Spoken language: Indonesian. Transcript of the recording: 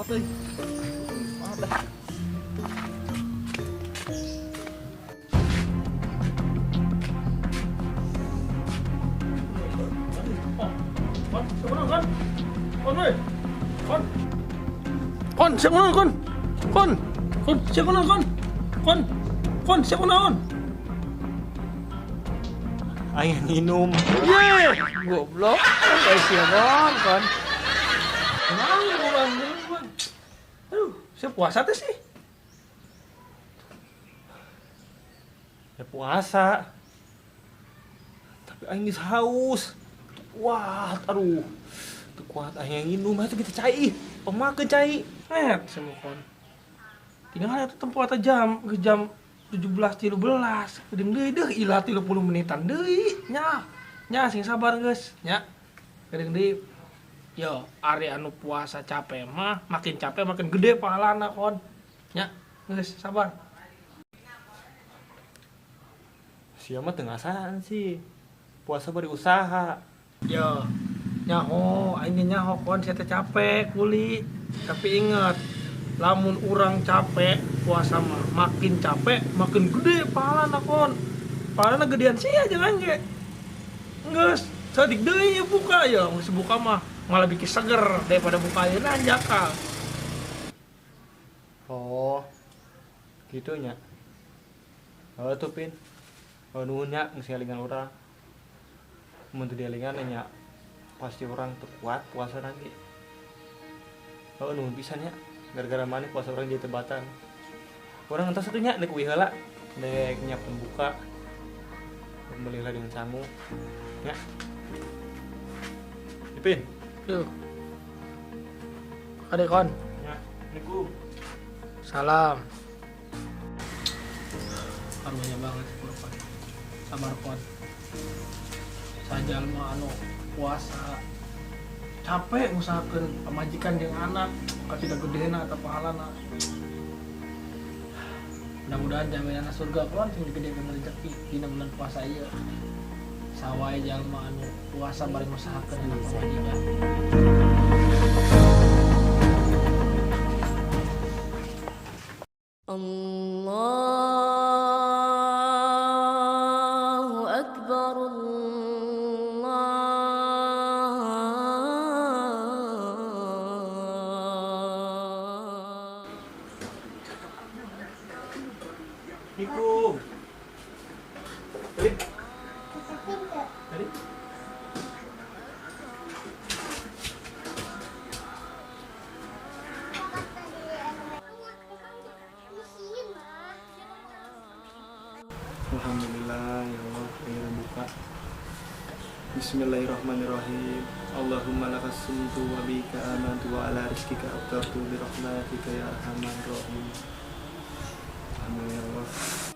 repot euy. Maaf dah. Kon, siapa naon kon? Kon, siapa naon kon? Kon, siapa naon? Aing minum. Ye, goblok. Kayak siapa kon? Kenapa kon? Aduh, saya puasa teh sih. Ya puasa. Tapi aing geus haus. Wah, aduh. Teu kuat aing nginum atuh kita cai. Pemakeun cai. Semua kon. Tinggal ada tempo atau jam 17.13. Kedeung deui deuh ilah 30 menitan deui nya. Nya sing sabar geus nya. Kedeung deui. Yo, ari anu puasa capek mah makin capek makin gede pahalana kon. Nya, geus sabar. Sia mah teu ngasaan sih. Puasa bari usaha. Yo, nyaho, aing nyaho kon saya teh capek kuli. Tapi ingat, lamun urang capek puasa mah makin capek makin gede pahalana kon. Pahalana gedean sia jangan ge. Geus, sadik deui ya buka ya, geus buka mah malah bikin seger daripada buka ayeuna jakal. Oh. Gitu nya. Oh tuh Pin. Oh nuhun nya geus ngalingan urang. Mun teu dialingan nya pasti orang teu kuat puasa nanti. Oh nuhun pisan nya. Gara-gara maneh puasa orang jadi tebatan. Orang entar satunya dek uwi heula, dek nyiapkeun buka. Belilah dengan sangu. Nya. Ipin. Tuh. Ade kon. Ya, Assalamualaikum. Salam. Karunya banget kurban. Sabar kon. Sajal mah anu puasa capek ngusahakeun pamajikan jeung anak ka tidak gedena atau pahalana. Mudah-mudahan jaminan surga kon sing digedekeun rezeki dina bulan puasa ieu. Sawae jalma anu puasa bari ngusahakeun anak pamajikan. Allahu Akbar. Assalamualaikum. Tadi? Alhamdulillah ya Allah, akhirnya buka. Bismillahirrahmanirrahim. Allahumma lakas sumtu wa bika amantu wa ala rizkika aftartu bi rahmatika ya arhamar rahim. Alhamdulillah ya Allah.